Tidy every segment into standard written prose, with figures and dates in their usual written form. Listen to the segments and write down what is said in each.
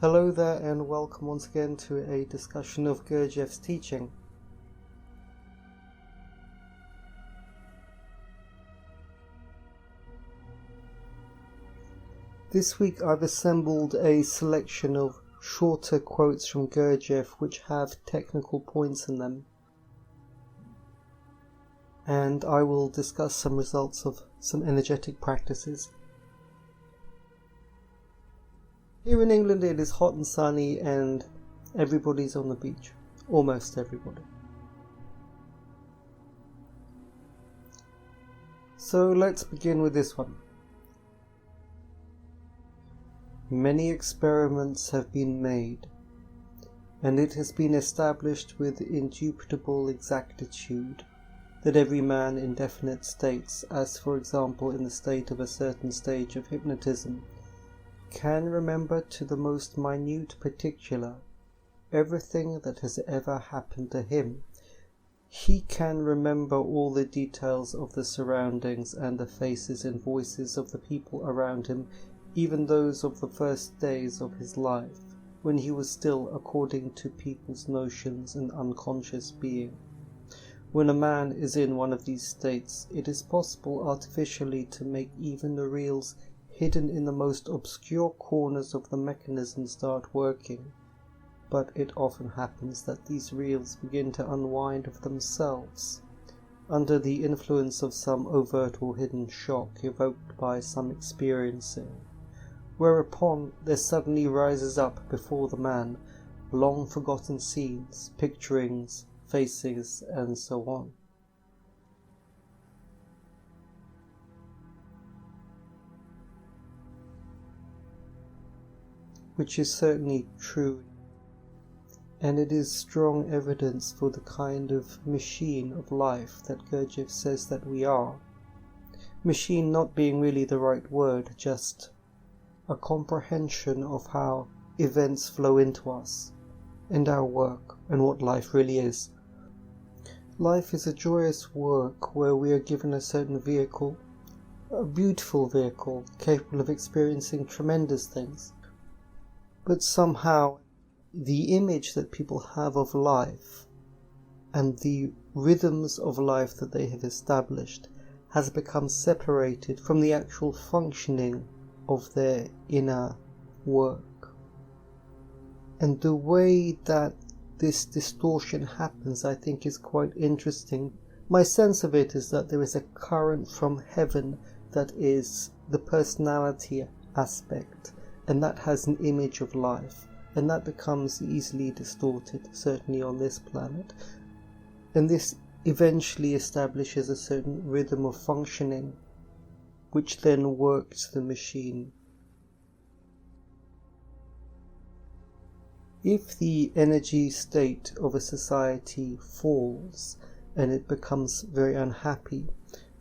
Hello there and welcome once again to a discussion of Gurdjieff's teaching. This week I've assembled a selection of shorter quotes from Gurdjieff which have technical points in them, and I will discuss some results of some energetic practices. Here in England it is hot and sunny and everybody's on the beach. Almost everybody. So let's begin with this one. Many experiments have been made, and it has been established with indubitable exactitude that every man in definite states, as for example in the state of a certain stage of hypnotism, can remember to the most minute particular everything that has ever happened to him. He can remember all the details of the surroundings and the faces and voices of the people around him, even those of the first days of his life, when he was still, according to people's notions, an unconscious being. When a man is in one of these states, it is possible artificially to make even the reels hidden in the most obscure corners of the mechanism start working, but it often happens that these reels begin to unwind of themselves, under the influence of some overt or hidden shock evoked by some experiencing, whereupon there suddenly rises up before the man long forgotten scenes, picturings, faces, and so on. Which is certainly true, and it is strong evidence for the kind of machine of life that Gurdjieff says that we are. Machine not being really the right word, just a comprehension of how events flow into us, and our work, and what life really is. Life is a joyous work where we are given a certain vehicle, a beautiful vehicle, capable of experiencing tremendous things. But somehow the image that people have of life and the rhythms of life that they have established has become separated from the actual functioning of their inner work. And the way that this distortion happens, I think, is quite interesting. My sense of it is that there is a current from heaven that is the personality aspect, and that has an image of life, and that becomes easily distorted, certainly on this planet, and this eventually establishes a certain rhythm of functioning, which then works the machine. If the energy state of a society falls and it becomes very unhappy,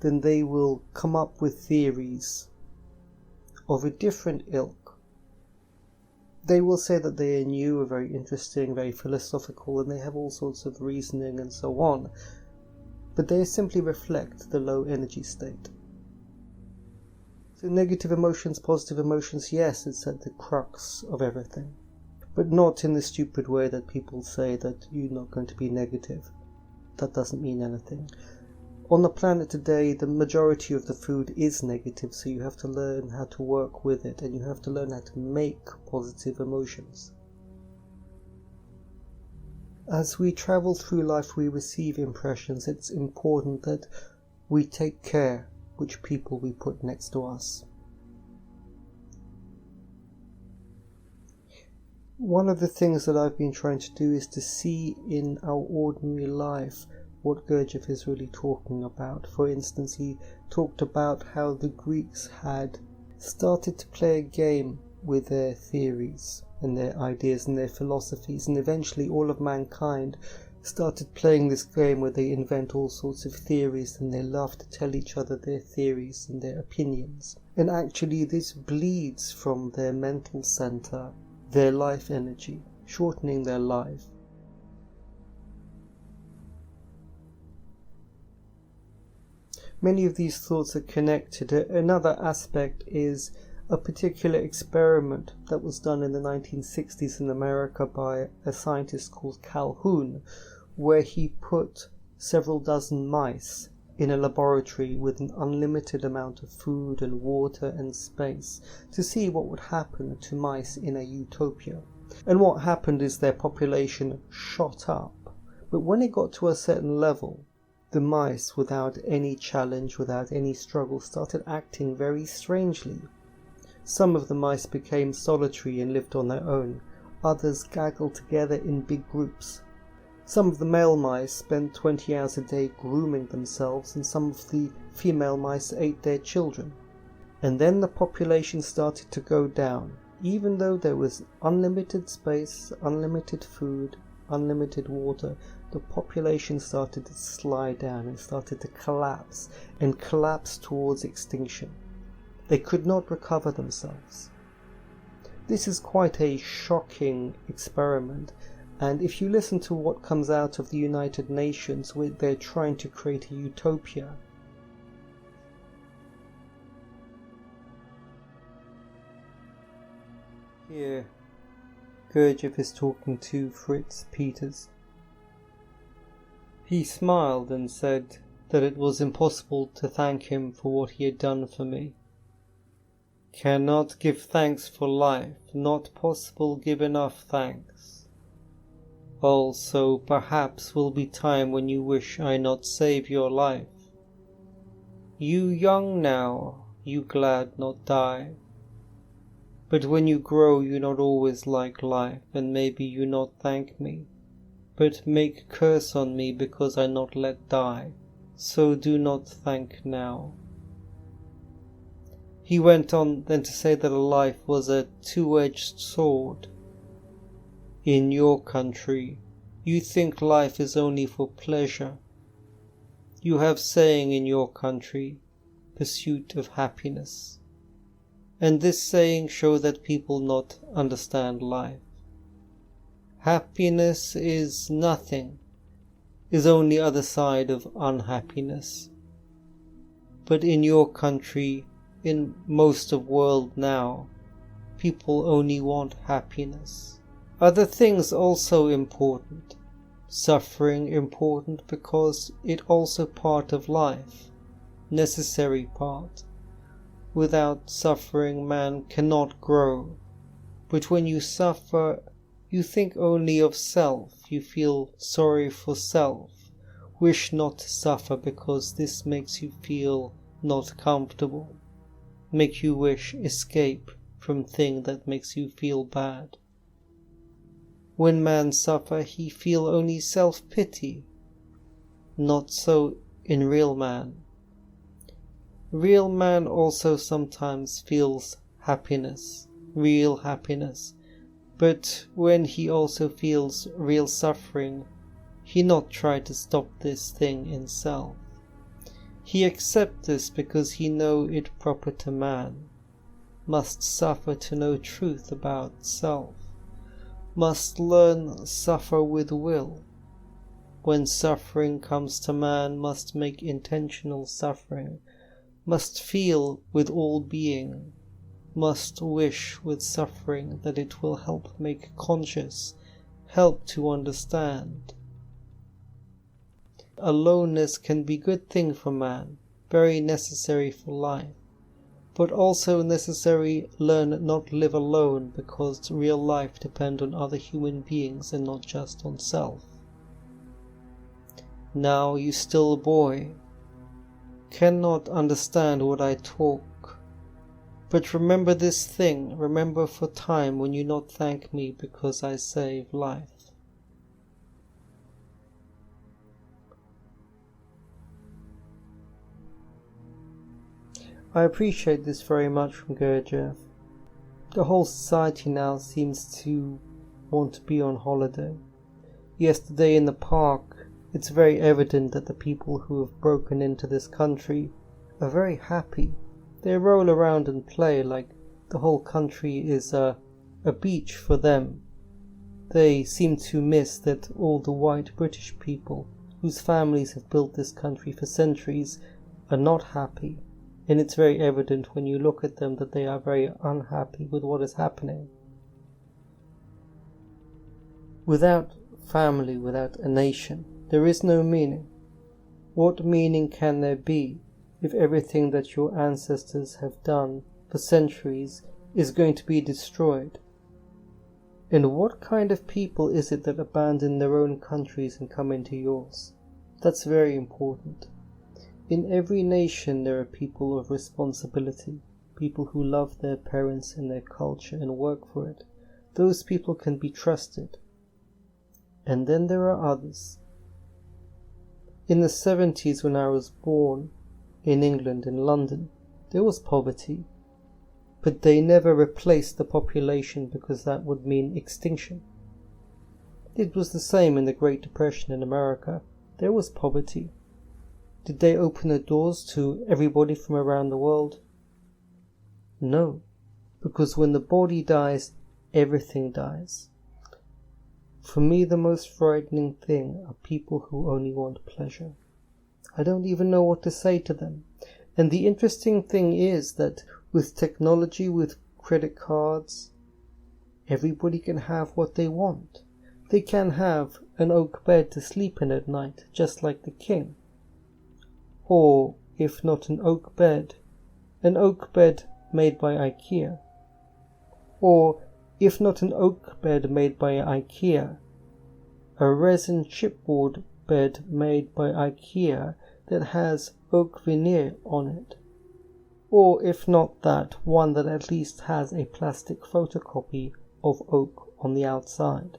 then they will come up with theories of a different ilk. They will say that they are new, very interesting, very philosophical, and they have all sorts of reasoning and so on, but they simply reflect the low energy state. So negative emotions, positive emotions, yes, it's at the crux of everything, but not in the stupid way that people say that you're not going to be negative. That doesn't mean anything. On the planet today, the majority of the food is negative, so you have to learn how to work with it, and you have to learn how to make positive emotions. As we travel through life, we receive impressions. It's important that we take care which people we put next to us. One of the things that I've been trying to do is to see in our ordinary life what Gurdjieff is really talking about. For instance, he talked about how the Greeks had started to play a game with their theories and their ideas and their philosophies, and eventually all of mankind started playing this game where they invent all sorts of theories and they love to tell each other their theories and their opinions. And actually this bleeds from their mental center, their life energy, shortening their life. Many of these thoughts are connected. Another aspect is a particular experiment that was done in the 1960s in America by a scientist called Calhoun, where he put several dozen mice in a laboratory with an unlimited amount of food and water and space to see what would happen to mice in a utopia. And what happened is their population shot up. But when it got to a certain level, the mice, without any challenge, without any struggle, started acting very strangely. Some of the mice became solitary and lived on their own. Others gaggled together in big groups. Some of the male mice spent 20 hours a day grooming themselves, and some of the female mice ate their children. And then the population started to go down. Even though there was unlimited space, unlimited food, unlimited water, the population started to slide down and started to collapse towards extinction. They could not recover themselves. This is quite a shocking experiment, and if you listen to what comes out of the United Nations, where they're trying to create a utopia, here Gurdjieff is talking to Fritz Peters. He smiled and said that it was impossible to thank him for what he had done for me. Cannot give thanks for life, not possible give enough thanks. Also, perhaps will be time when you wish I not save your life. You young now, you glad not die. But when you grow you not always like life, and maybe you not thank me, but make curse on me because I not let die, so do not thank now. He went on then to say that a life was a two-edged sword. In your country, you think life is only for pleasure. You have saying in your country, pursuit of happiness. And this saying show that people not understand life. Happiness is nothing, is only other side of unhappiness. But in your country, in most of world now, people only want happiness. Other things also important. Suffering important because it also part of life, necessary part. Without suffering man cannot grow. But when you suffer, you think only of self, you feel sorry for self, wish not to suffer because this makes you feel not comfortable. Make you wish escape from thing that makes you feel bad. When man suffer, he feel only self-pity. Not so in real man. Real man also sometimes feels happiness, real happiness, but when he also feels real suffering, he not try to stop this thing in self. He accept this because he know it proper to man, must suffer to know truth about self, must learn suffer with will. When suffering comes to man, must make intentional suffering, must feel with all being, must wish with suffering that it will help make conscious, help to understand. Aloneness can be good thing for man, very necessary for life, but also necessary learn not live alone because real life depend on other human beings and not just on self. Now you still a boy, cannot understand what I talk, but remember this thing, remember for time when you not thank me because I save life. I appreciate this very much from Gurdjieff. The whole society now seems to want to be on holiday. Yesterday in the park, it's very evident that the people who have broken into this country are very happy. They roll around and play like the whole country is a beach for them. They seem to miss that all the white British people whose families have built this country for centuries are not happy and it's very evident when you look at them that they are very unhappy with what is happening. Without family, without a nation, there is no meaning. What meaning can there be if everything that your ancestors have done for centuries is going to be destroyed? And what kind of people is it that abandon their own countries and come into yours? That's very important. In every nation there are people of responsibility, people who love their parents and their culture and work for it. Those people can be trusted. And then there are others. In the 70s, when I was born in England, in London, there was poverty, but they never replaced the population because that would mean extinction. It was the same in the Great Depression in America. There was poverty. Did they open the doors to everybody from around the world? No, because when the body dies, everything dies. For me, the most frightening thing are people who only want pleasure. I don't even know what to say to them. And the interesting thing is that with technology, with credit cards, everybody can have what they want. They can have an oak bed to sleep in at night, just like the king. Or, if not an oak bed made by IKEA. Or, if not an oak bed made by IKEA, a resin chipboard bed made by IKEA that has oak veneer on it. Or if not that, one that at least has a plastic photocopy of oak on the outside.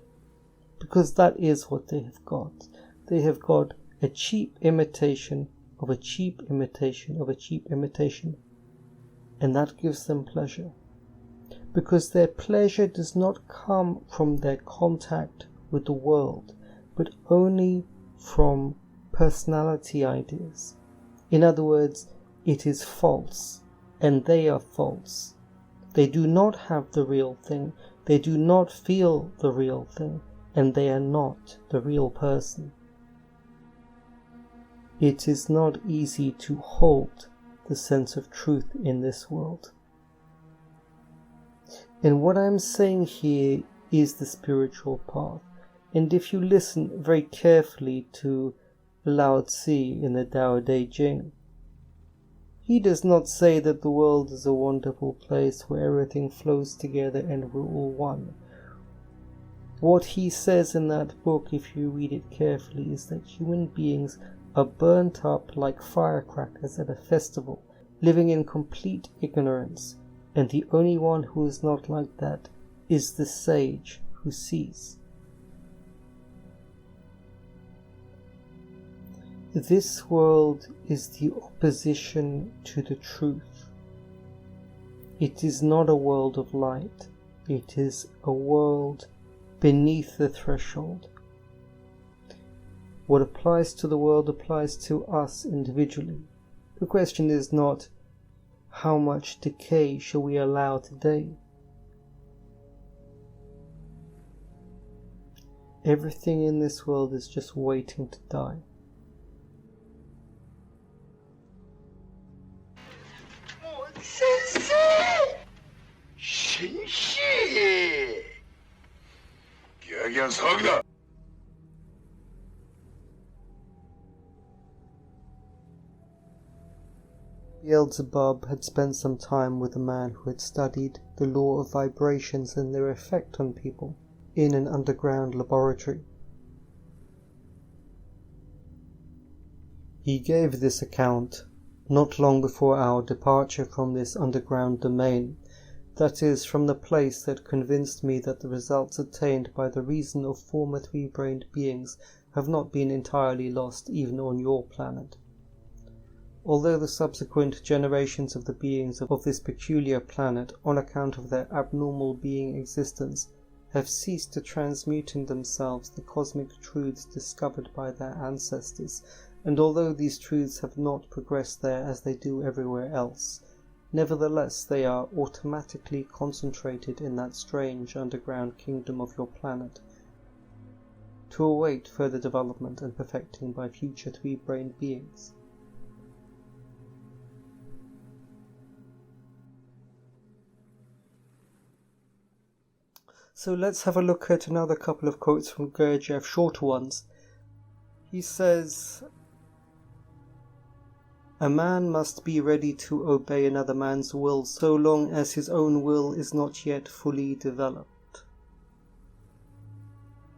Because that is what they have got. They have got a cheap imitation of a cheap imitation of a cheap imitation. And that gives them pleasure. Because their pleasure does not come from their contact with the world, but only from personality ideas. In other words, it is false, and they are false. They do not have the real thing, they do not feel the real thing, and they are not the real person. It is not easy to hold the sense of truth in this world. And what I'm saying here is the spiritual path. And if you listen very carefully to Lao Tzu in the Tao Te Ching, he does not say that the world is a wonderful place where everything flows together and we're all one. What he says in that book, if you read it carefully, is that human beings are burnt up like firecrackers at a festival, living in complete ignorance. And the only one who is not like that is the sage who sees. This world is the opposition to the truth. It is not a world of light. It is a world beneath the threshold. What applies to the world applies to us individually. The question is not, how much decay shall we allow today? Everything in this world is just waiting to die. Beelzebub had spent some time with a man who had studied the law of vibrations and their effect on people in an underground laboratory. He gave this account not long before our departure from this underground domain, that is, from the place that convinced me that the results attained by the reason of former three-brained beings have not been entirely lost even on your planet. Although the subsequent generations of the beings of this peculiar planet, on account of their abnormal being existence, have ceased to transmute in themselves the cosmic truths discovered by their ancestors, and although these truths have not progressed there as they do everywhere else, nevertheless they are automatically concentrated in that strange underground kingdom of your planet, to await further development and perfecting by future three-brained beings. So let's have a look at another couple of quotes from Gurdjieff, shorter ones. He says, "A man must be ready to obey another man's will so long as his own will is not yet fully developed.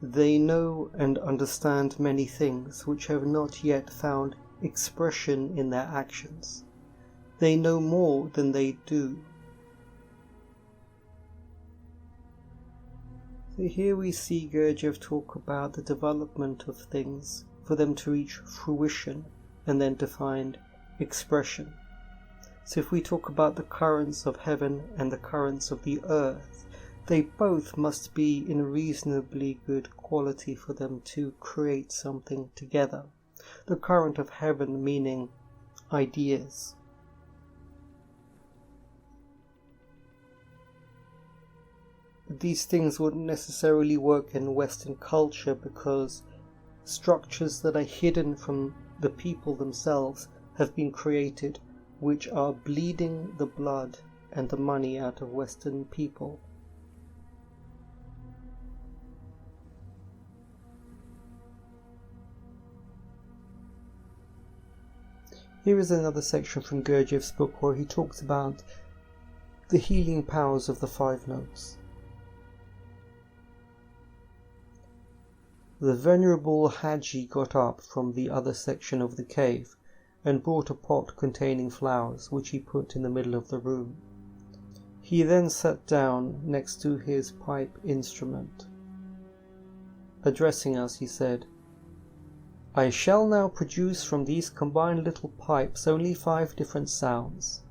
They know and understand many things which have not yet found expression in their actions. They know more than they do." So here we see Gurdjieff talk about the development of things for them to reach fruition and then to find expression. So if we talk about the currents of heaven and the currents of the earth, they both must be in reasonably good quality for them to create something together. The current of heaven meaning ideas. These things wouldn't necessarily work in Western culture because structures that are hidden from the people themselves have been created, which are bleeding the blood and the money out of Western people. Here is another section from Gurdjieff's book where he talks about the healing powers of the 5 notes. The venerable Haji got up from the other section of the cave and brought a pot containing flowers, which he put in the middle of the room. He then sat down next to his pipe instrument. Addressing us, he said, "I shall now produce from these combined little pipes only 5 different sounds.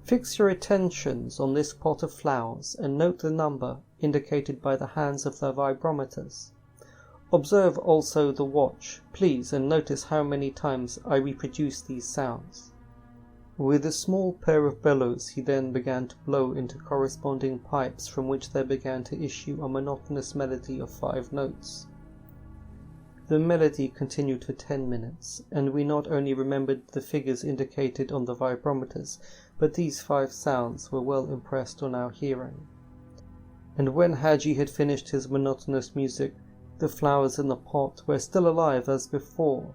Fix your attentions on this pot of flowers and note the number indicated by the hands of the vibrometers. Observe also the watch, please, and notice how many times I reproduce these sounds." With a small pair of bellows he then began to blow into corresponding pipes from which there began to issue a monotonous melody of 5 notes. The melody continued for 10 minutes, and we not only remembered the figures indicated on the vibrometers, but these 5 sounds were well impressed on our hearing. And when Haji had finished his monotonous music, the flowers in the pot were still alive as before.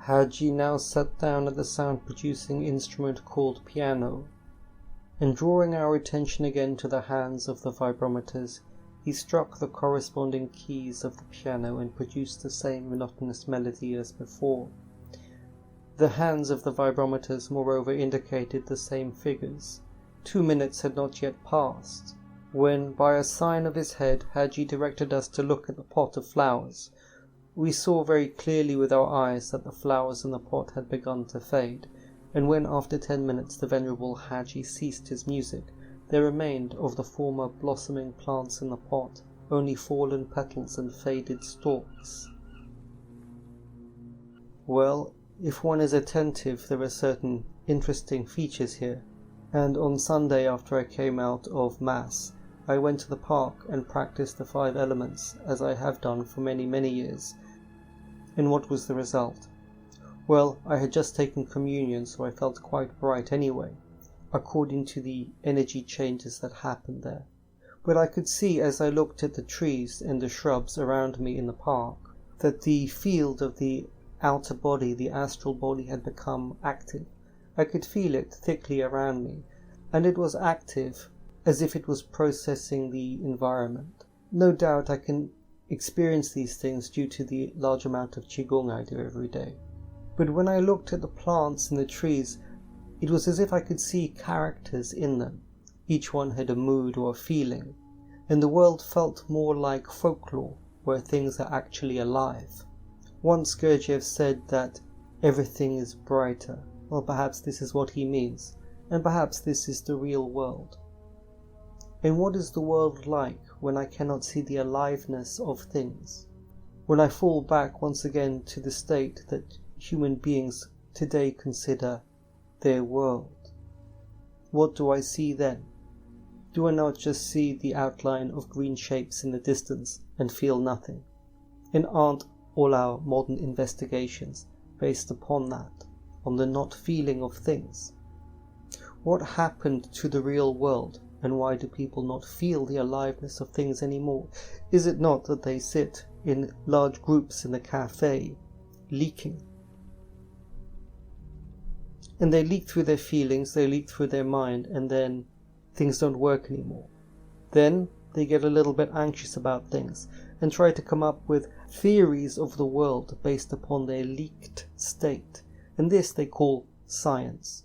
Haji now sat down at the sound-producing instrument called piano, and drawing our attention again to the hands of the vibrometers, he struck the corresponding keys of the piano and produced the same monotonous melody as before. The hands of the vibrometers moreover indicated the same figures. 2 minutes had not yet passed, when, by a sign of his head, Haji directed us to look at the pot of flowers. We saw very clearly with our eyes that the flowers in the pot had begun to fade, and when after 10 minutes the venerable Haji ceased his music, there remained of the former blossoming plants in the pot only fallen petals and faded stalks. Well, if one is attentive, there are certain interesting features here, and on Sunday after I came out of Mass, I went to the park and practiced the 5 elements, as I have done for many years. And what was the result? Well, I had just taken communion, so I felt quite bright anyway, according to the energy changes that happened there. But I could see as I looked at the trees and the shrubs around me in the park, that the field of the outer body, the astral body, had become active. I could feel it thickly around me, and it was active as if it was processing the environment. No doubt I can experience these things due to the large amount of Qigong I do every day. But when I looked at the plants and the trees, it was as if I could see characters in them. Each one had a mood or a feeling, and the world felt more like folklore, where things are actually alive. Once Gurdjieff said that everything is brighter. Well, perhaps this is what he means, and perhaps this is the real world. And what is the world like when I cannot see the aliveness of things? When I fall back once again to the state that human beings today consider their world, what do I see then? Do I not just see the outline of green shapes in the distance and feel nothing? And aren't all our modern investigations based upon that, on the not feeling of things? What happened to the real world And why do people not feel the aliveness of things anymore? Is it not that they sit in large groups in the cafe, leaking? And they leak through their feelings, they leak through their mind, and then things don't work anymore. Then they get a little bit anxious about things and try to come up with theories of the world based upon their leaked state. And this they call science.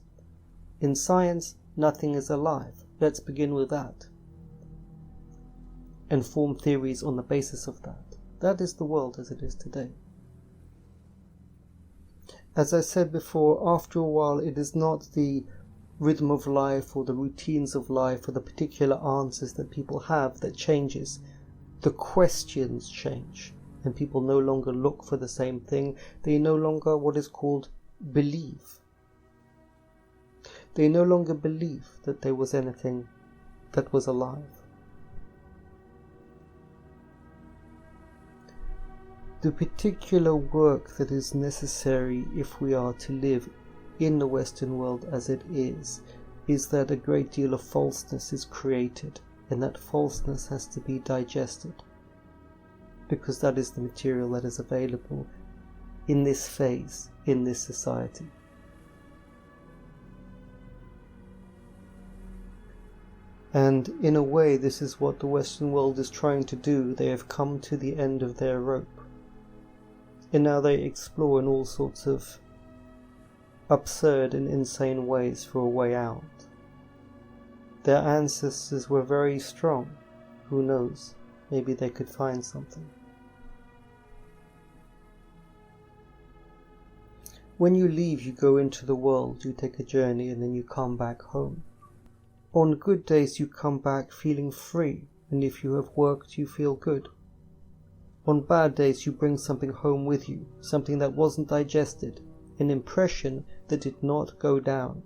In science, nothing is alive. Let's begin with that. And form theories on the basis of that. That is the world as it is today. As I said before, after a while it is not the rhythm of life or the routines of life or the particular answers that people have that changes. The questions change, and people no longer look for the same thing. They no longer what is called believe. They no longer believe that there was anything that was alive. The particular work that is necessary if we are to live in the Western world as it is that a great deal of falseness is created, and that falseness has to be digested, because that is the material that is available in this phase, in this society. And in a way, this is what the Western world is trying to do. They have come to the end of their rope. And now they explore in all sorts of absurd and insane ways for a way out. Their ancestors were very strong. Who knows? Maybe they could find something. When you leave, you go into the world, you take a journey, and then you come back home. On good days you come back feeling free, and if you have worked you feel good. On bad days you bring something home with you, something that wasn't digested, an impression that did not go down.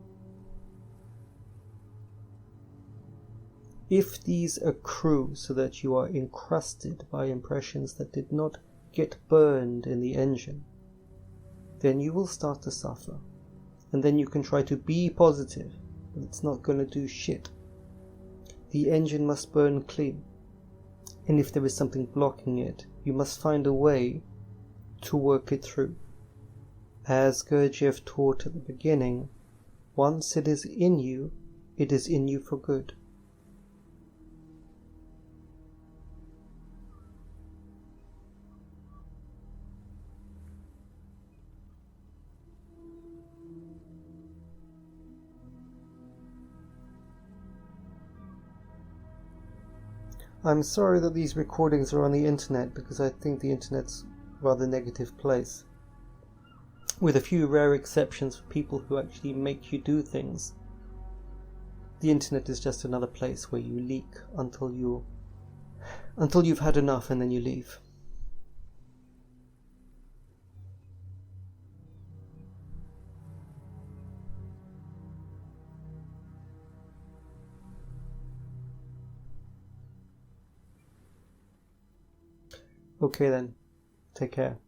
If these accrue so that you are encrusted by impressions that did not get burned in the engine, then you will start to suffer. And then you can try to be positive, but it's not going to do shit. The engine must burn clean. And if there is something blocking it, you must find a way to work it through. As Gurdjieff taught at the beginning, once it is in you for good. I'm sorry that these recordings are on the internet, because I think the internet's a rather negative place. With a few rare exceptions for people who actually make you do things, the internet is just another place where you leak until you've had enough and then you leave. Okay then, take care.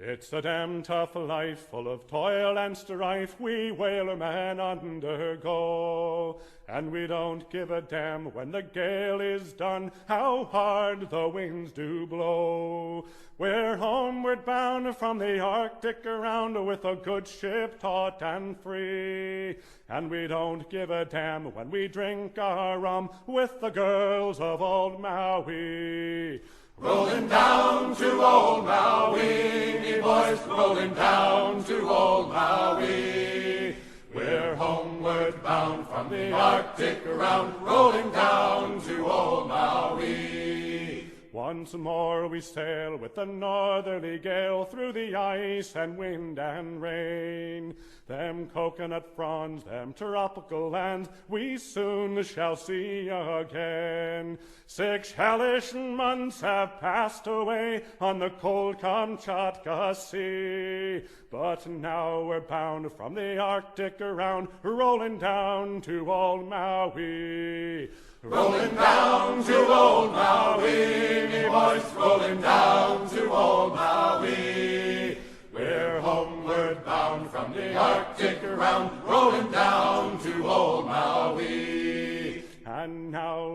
It's a damn tough life, full of toil and strife, we whalermen undergo. And we don't give a damn when the gale is done, how hard the winds do blow. We're homeward bound from the Arctic around, with a good ship taut and free. And we don't give a damn when we drink our rum with the girls of old Maui. Rolling down to old Maui, me boys, rolling down to old Maui. We're homeward bound from the Arctic around, rolling down to old Maui. Once more we sail with the northerly gale through the ice and wind and rain. Them coconut fronds, them tropical lands, we soon shall see again. 6 hellish months have passed away on the cold Kamchatka Sea. But now we're bound from the Arctic around, rolling down to old Maui. Rolling down to old Maui, me boys, rolling down to old Maui. We're homeward bound from the Arctic around, rolling down to old Maui.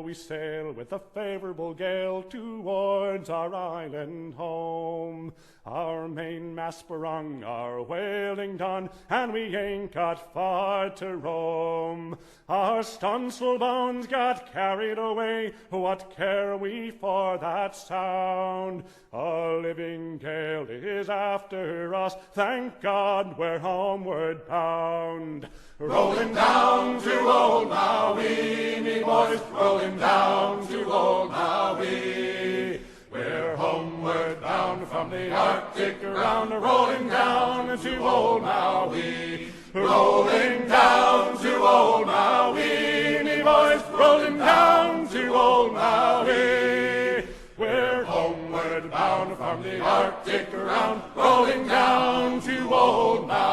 we sail with a favourable gale towards our island home. Our mainmast sprung, our whaling done, and we ain't got far to roam. Our stunsail bones got carried away, what care we for that sound? A living gale is after us, thank God we're homeward bound. Rolling down to old Maui, me boys, rolling down to old Maui. We're homeward bound from the Arctic around, rolling down to old Maui. Rolling down to old Maui, me boys, rolling down to old Maui. We're homeward bound from the Arctic around, rolling down to old Maui.